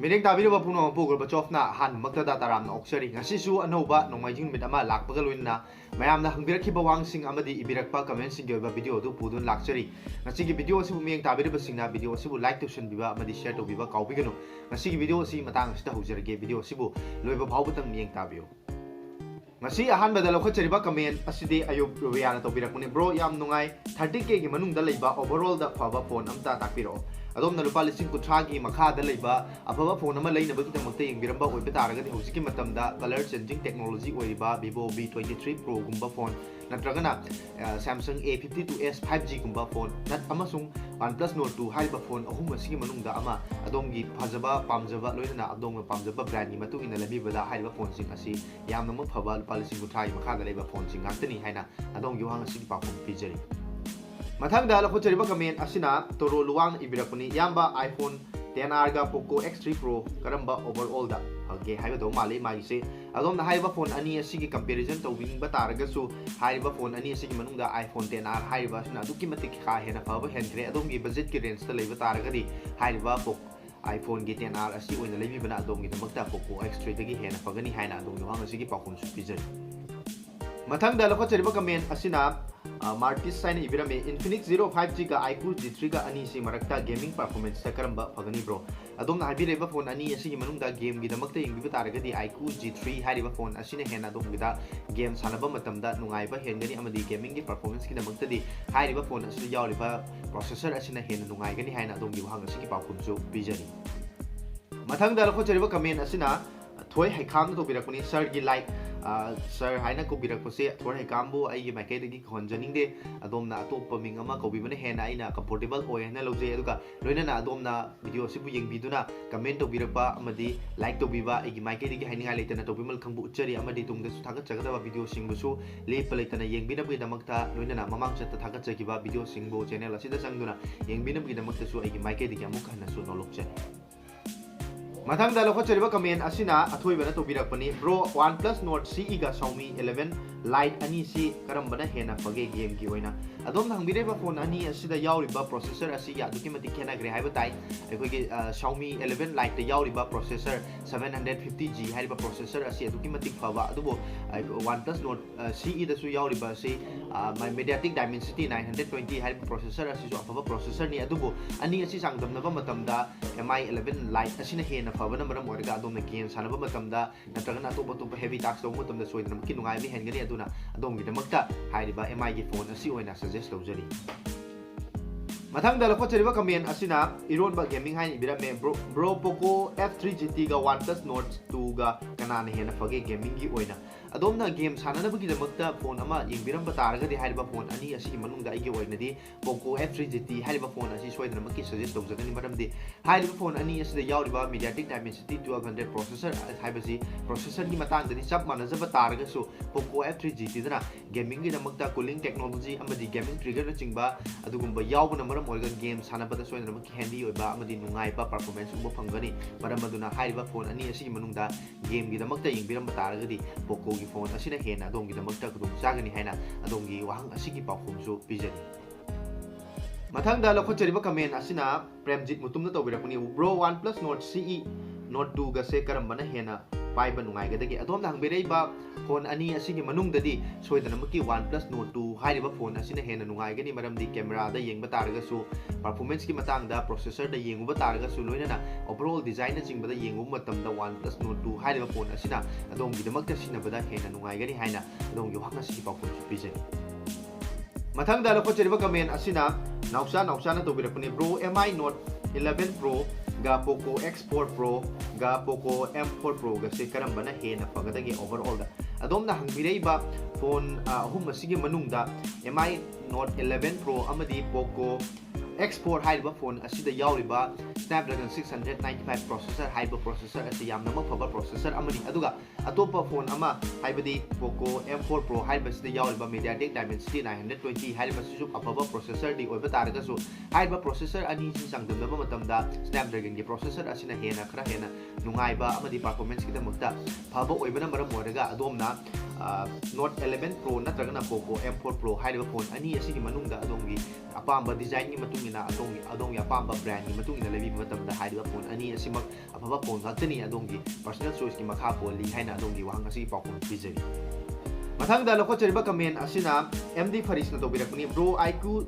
Mining tabiraba puno po GORBACHOV han magtada taram na oksari ngasi su anouba nongmaijing mit ama lakpaga loinana mayamna hangbirakhiba wangsing amadi ibirakpa comment sing yoba video du pudun lakchari ngasi gi video sibu mining tabiraba singna video sibu like tuition biba amadi share to biba kaubigano ngasi gi video si matang sita hujrage video sibu loiba phawbutang mining tabiyo ngasi ahan badalo khachariba comment asidi ayub royana to birakune bro yam nungai 30k gi manung da leiba overall da phaba phone amta takpiro adom na lupa lising kuthra gi makha da leiba afaba phone ama leina bagi tamakta yengbiramba oiba taragadi hojiki matamda color changing technology oiriba Vivo V23 Pro gumba phone natragana Samsung A52s 5G gumba phone nat amasung OnePlus Nord Ce haiba phone ahum asigi manungda ama adomgi phajaba pamjaba loinana adom pamjaba brand ni matu ina labibada haiba phone sing asi yamna ma phaba lupa lising kuthra gi makha da leiba phone sing ngantani haina adom gi wang asigi paphum pijari Matam da lakho chariba comment asina toro luwang ibirakuni yamba iPhone 10R ga Poco X3 Pro karamba overall da hage haiba do mali mai se adom na haiba phone ani asigi comparison to wing bataraga su haiba phone ani asigi manungda iPhone 10R haiba sina duki matik kha hena phaba hendre adom gi budget ki range ta leiba taraga di haiba Poco iPhone gi 10R asi oina leibi bana adom gi damakta Poco X3 dagi hena phagani haina adom gi wang asigi pakhun su pijari Matam da lakho chariba comment asina Martis sign ibirame Infinix 05G ga IQoo Z3 ga ani si marakta gaming performance ta karamba phagani bro adom na habireba phone ani asigi manungda game gi damakta yengbiba taragadi IQoo Z3 hariba phone asina hena adom gida game sanaba matamda nungaiba hengani amadi gaming gi performance gi damakta di hariba phone asina yawriba processor asina hena nungaigani haina adom gi wahang asigi pakunju bijani mathang da lakho chariba comment asina thoi haikam to birakuni sir gi like sir haina ko birakpose thor haikambu ai makai dagi khonjaningde adomna atoppa ming ama ko bibane hena aina comfortable oi hena loje aduga loinana adomna video sibu yengbiduna comment to birakpa amadi like to biba ai makai dagi hainga leitana to bimal khangbu uchari amadi tungda su thagat chagada video singbusu lepa leitana yengbina bi damakta loinana mamang chatta thagat chagiba video singbu channel asida sangduna yengbina bi damakta su ai makai dagi amuk hana su nolokchani Mathang da lakho chariba comment asina athoi bana to birakpani bro OnePlus Nord Ce ga Xiaomi 11 Lite ani si karambana hena phage game gi oina adom hangbireba phone ani asida yauriba processor asi ya duki mati khena gre haiba tai ekoi gi Xiaomi 11 Lite ta yauriba processor 750G haiba processor asi duki mati phaba adubo OnePlus Nord Ce da su yauriba si my Mediatek Dimensity 920 haiba processor asi su phaba processor ni adubo ani asi sangdamnaba matamda Mi11 Lite asina hena phaba maram orga adom na game sanaba matamda natragana atopa heavy task to matamda soidna ki nungai mi hengani aduna adom gi damakta haiba Mi gi phone asi oina suggest lawjari mathang da lakho chariba comment asina iron ba gaming hain ibirame bro Poco F3 GT ga OnePlus Nord 2 ga kanana hena phage gaming gi oina adomna game sanana bagi damakta phone ama yengbiram bataraga di haiba phone ani asi manungda ai gi oina di Poco F3 GT haiba phone asi soidna maki suggest lawjani maram di haiba phone ani asi da yauriba Mediatek Dimensity 1200 processor haiba si processor gi matang da ni chap manajaba taraga su Poco F3 GT dana gaming gi damakta cooling technology amadi gaming trigger na chingba adugumba yawbuna maram orga game sanabada soidna maki handy oiba amadi nungaiba performance uba phangani maram aduna haiba phone ani asi manungda game gi damakta yengbiram bataraga di Poco phone asina hena adom gi damakta kudum chagani haina adom gi wahang asigi pakhumsu pijani mathang da lakho chariba comment asina premjit mutumna tawbirakuni bro OnePlus Nord Ce Nord 2 ga se karambana hena paiba nungai ga dagi adom nang bereiba phone ani asigi manung dadi soidana maki OnePlus Nord 2 haiba phone asina hena nungai gani maram di camera da yengba taraga su performance ki matang da processor da yenguba taraga su loinana overall design na jingba da yengu matam da OnePlus Nord 2 haiba phone asina adom gi damakta sinabada hena nungai gani haina adom gi wakna sigi pakhun pijani mathang da lakho chariba comment asina nausa na to birakuni bro Mi Note 11 Pro ga Poco X4 Pro ga Poco M4 Pro ga se karambana hena pagadagi overall da adom na hangbireba phone ahum asigi manungda Mi Note 11 Pro amadi Poco X4 haiba phone asida yauriba Snapdragon 695 processor haiba processor asi yamna ma phaba processor amani aduga atopa phone ama haibadi Poco M4 Pro haiba sida yauriba Mediatek Dimensity 920 haiba sisu phaba processor di oiba taraga su haiba processor ani si sangdamba matamda Snapdragon gi processor asina hena khara hena nungaiba amadi performance ki damakta phaba oibana maram oraga adomna Note 11 Pro natragana Poco M4 Pro haiba phone ani asigi manungda adongi apamba design gi matungina adongi apamba brand gi matungina lebi matamda haiba phone ani asimak afaba phone gatani adongi personal choice gi makha poli haina adongi wahang asi pakum pijari mathangda lokho cheriba comment asina MD Faris na tobirakuni bro IQoo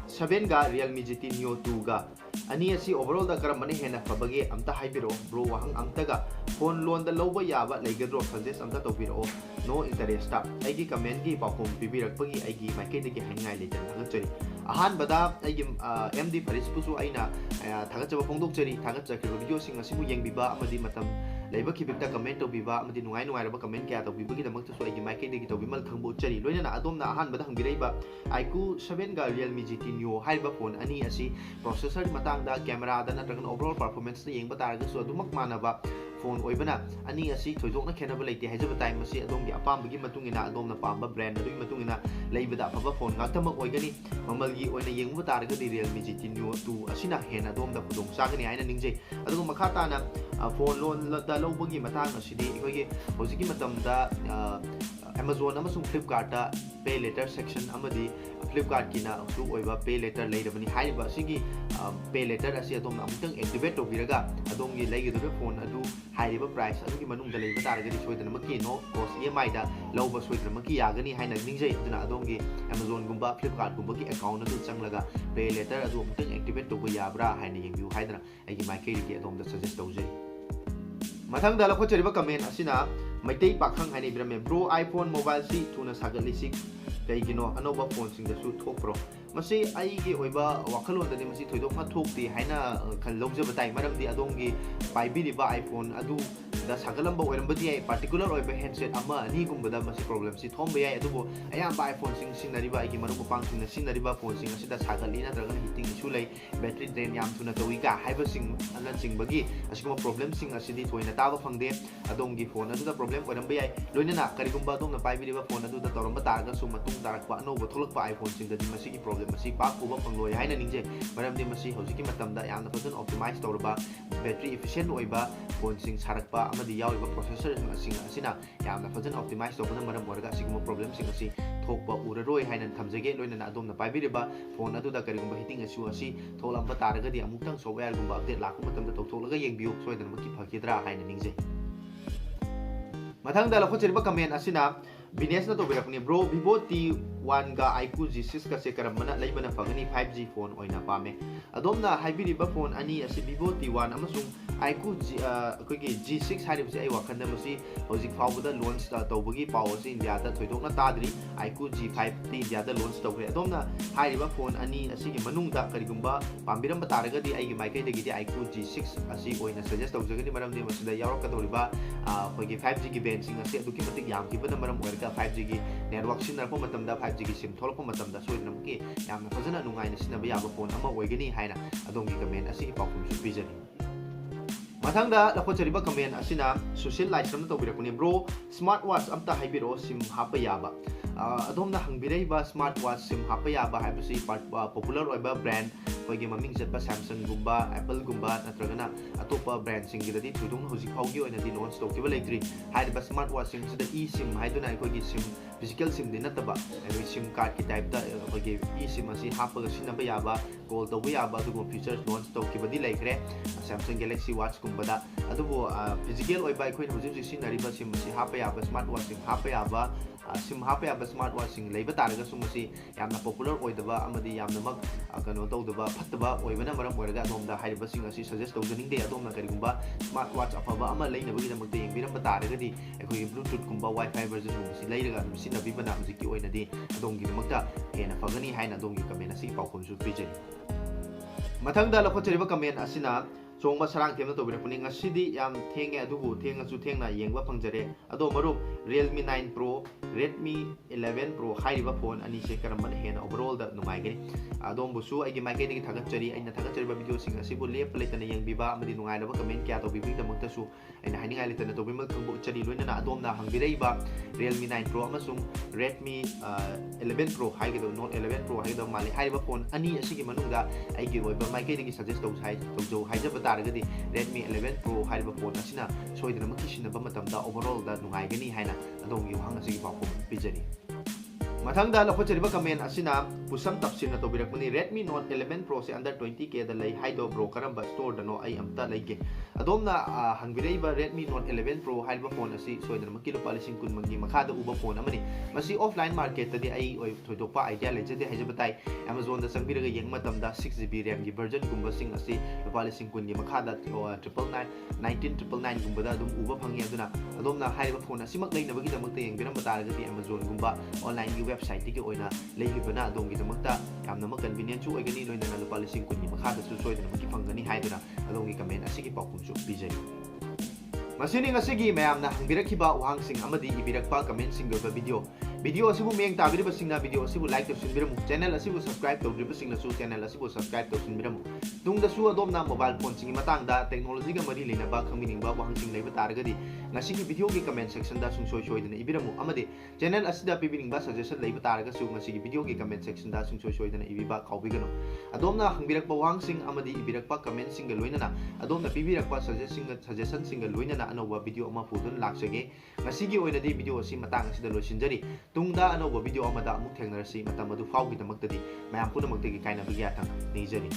7 ga Realme GT Neo 2 ga ani asi overall da karamani hena fabage amta haibiro bro wahang amtaga phone loan da loba yaba legadro suggest amta tobiro no interest ta aigi comment gi pakom bibirakpagi aigi market gi hangai lejan thagachari ahan bada aigi MD Faris pusu aina thagachaba phongdokchari thagachakri video sing asimu yengbiba amadi matam leiba khibita comment tobiba amadi nungai nungai raba comment kya tobibagi damakta so aigi market gi tobimal thangbo chari loinana adomna ahan bada hangbiraiba IQoo 7 ga Realme GT Neo haiba phone ani asi processor matang da camera da natragan overall performance na yengba taraga so adumak manaba phone oibana ani asi thoidokna khenaba leite haijaba time asi adomgi apambagi matungina adomna pamba brand adugi matungina leibada afaba phone ngatamak oigani mamalgi oina yengba taraga di Realme GT Neo 2 asina hena adomda pudong sagani aina ningjai adugu makhata na phone loan da lobagi matang asidi egogi hojiki matamda Amazon amasung Flipkart da pay later section amadi Flipkart kina su oiba pay later leirabani haiba sigi pay later asi adom amutang activate tobiraga adongi leigidobe phone adu haiba price adugi manungda leiba taragadi soidana maki no cost EMI da lowba soidana maki yagani haina ningjai aduna adongi Amazon gumba Flipkart gumba ki account adu changlaga pay later adu amutang activate toba yabra haina yengbiu haidana aigi maikei ki adom da suggest tawjai mathang da lakho cheriba comment asina Maitei pakhang hani birame bro iPhone mobile si tuna sagalisi kaigino anouba phone sing da su thokpro masi aigi oiba wakhalon dani masi thoidok ma thokti haina khal lojaba tai maramdi adongi paibiri ba iPhone adu da sagalamba oirambadi ai particular oiba handset ama ani gumbada masi problem si thomba yai adubo ayamba iPhone sing sinariba aigi marum pang sing sinariba phone sing asida sagali na dragon heating issue lai battery drain yam thuna tawika haiba sing anan sing bagi asiguma problem sing asidi thoina taba phangde adongi phone adu da problem oiramba yai loinana karigumba adongna paibiri ba phone adu da toramba targa su matung tarakpa anouba tholakpa iPhone sing da masi ki problem masi pa kuba pangloi haina ningje maramdi masi hojiki matamda yamna fazan optimize tawrba battery efficient oiba phone sing sarakpa amadi yawiba processor sing asina yamna fazan optimize tawbana maram orga siguma problem sing asi thokpa uraroi haina thamjage loinana adomna paibiriba phone adu da karigumba hitting asu asi tholamba taragadi amutang software gumba update lakku matamda tawtholaga yengbiu soidana maki phakidra haina ningje mathang da lakho cheriba comment asina Binesna to birakni bro Vivo T1 ga IQoo Z6 ka se karamana laibana fagani 5G phone oina pame adomna haibiriba phone ani asi Vivo T1 amasung IQoo kogi G6 haribse ai wakhanda masi hojik fawbada launch tawbagi paw asi India da thoidokna tadri IQoo G5 ti India da launch tawre adomna haiba phone ani asi gi manungda karigumba pambiram bataraga di ai gi maikai de gi IQoo G6 asi oina suggest tawjagani maramdi masida yarakadoriba kogi 5G gi bensing asi aduki matik yam kibana maram 5G gi network sinarpo matamda 5G gi sim tholpo matamda soidna mki yamna fazana nungai na sinaba yaba phone ama oigani haina adongi comment asi pakum su pijani mathangda lakho chariba comment asina social life ram to birakuni bro smartwatch amta haibiro sim hapa yaba adomna hangbiraiba smartwatch sim hapa yaba haibasi popular oiba brand koigi maming jetpa Samsung gumba Apple gumba natragana atopa brand singidadi thudung hojik phaugi oina di launch toktiba leitri haiba smartwatch sing sida eSIM haiduna koigi sim physical sim din nataba ai sim card ki type da koigi eSIM asi hapaga sinaba yaba call tawba yaba adugo features launch toktiba di leikre Samsung Galaxy watch gumbada adugo physical oiba koina hojik sinariba sim asi hapa yaba smartwatch sim hapa yaba sim hapa yaba smartwatch sing leiba taraga sumasi yamna popular oidaba amadi yamna mak kano tawdaba phattaba oibana maram oiraga adomda haiba sing asi suggest tawjaning de adomna karigumba smartwatch afaba ama leinabagi damakte yengbiram bataragadi ekoi bluetooth gumba wifi version gumsi leiraga misina bibana hujiki oinadi adongi damakta hena fagani haina adongi comment asi paukhum su pijani mathangda lakho cheriba comment asina chongba sarang temna to bira puning asidi yam thenge adubu thenga su thengna yengba pangjare ado maru Realme 9 Pro Redmi 11 Pro haiba phone ani se karamban hena overall da numai gani adom busu agi mai gani thagat chari aina thagat chari ba video sing asibu lep letana yang biba amadi nungai laba comment kya to bibi damakta su aina haningai letana to bimal khangbu chari loinana adom na hangbirei ba Realme 9 Pro amasung Redmi 11 Pro haiga do Note 11 Pro haiga do mali haiba phone ani asigi manungda aigi oiba mai gani suggest to hai to jo haijaba तारगदी Redmi 11 Pro हाइबा phone असिना सोइदनमकि सिनबा मतमदा overall दा नुगाइगनी हाइना अदोंगी वहांग असिगी पाखो पिजरी मथंगदा लखोचरिबा comment असिना पुसम तपसिन तोबिरकमनि Redmi Note 11 Pro से under 20K दा लै हाइदो ब्रो करंबा स्टोर दनो आई अमता लैगे अदोमना हंगबिरेबा Redmi Note 11 Pro हाइबा फोन असि सोइदनमकि लुपा लिसिंग कुनमंगी मखादा उबा फोन अमनि मसि ऑफलाइन मार्केट तदि आई ओइ थोइदोपा आइडिया लेजदे हाइजबताई Amazon दा संबिरगा येंग मतमदा 6GB RAM gi version गुंबा सिंग असि लुपा लिसिंग कुनगी मखादा 19999 गुंबदा दुम उबा फंगी अदुना अदोमना हाइबा फोन असिमक लैनबगी दमकते येंगबिरम बतारगदि Amazon गुंबा ऑनलाइन की वेबसाइट की ओइना लेहिबना अदोंगी दमकता यामना कन्वीनियंट सु ओइगनी लोइना लुपा लिसिंग कुनगी मखादा सु सोइदनमकि फंगनी हाइदुना अदोंगी comment असिगी पाउकुमसु पिजरी मसिनी ngasi mayamna hangbirakhiba wahangsing amadi ibirakpa comment sing yoba video asibu meng tabiriba singna video asibu like tawsinbiramu channel asibu subscribe tawdriba singna su channel asibu subscribe tawsinbiramu tungda su adomna mobile phone singi matangda technology ga mari leinaba khangminingba wahangsing leiba taragadi ngasi gi video gi comment section da sungsoi soidana ibiramu amadi channel asida pibiningba suggestion leiba taraga su ngasi gi video gi comment section da sungsoi soidana ibiba kaubigano adomna hangbirakpa wahangsing amadi ibirakpa comment sing ga loinana adomna pibirakpa suggestion sing ga loinana anouba video ama pudun laksage ngasigi oinadi video asi matang asida loisinjari tungda anouba video amada amuk thengnarasi matam adu faugi damakta di mayam punamakta gi kaina bagi atang nijari